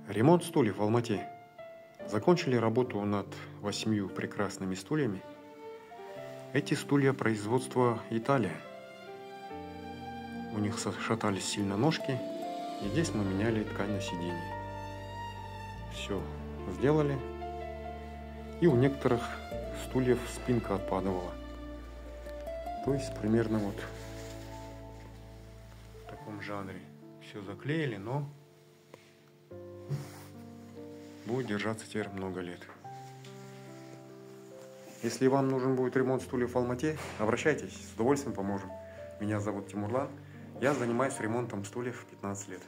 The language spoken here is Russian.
Ремонт стульев в Алмате. Закончили работу над 8 прекрасными стульями. Эти стулья производства Италия. У них шатались сильно ножки, и здесь мы меняли ткань на сиденье. Все сделали. И у некоторых стульев спинка отпадывала. То есть примерно вот в таком жанре. Все заклеили, но будет держаться теперь много лет. Если вам нужен будет ремонт стульев в Алмате, обращайтесь, с удовольствием поможем. Меня зовут Тимурлан, я занимаюсь ремонтом стульев 15 лет.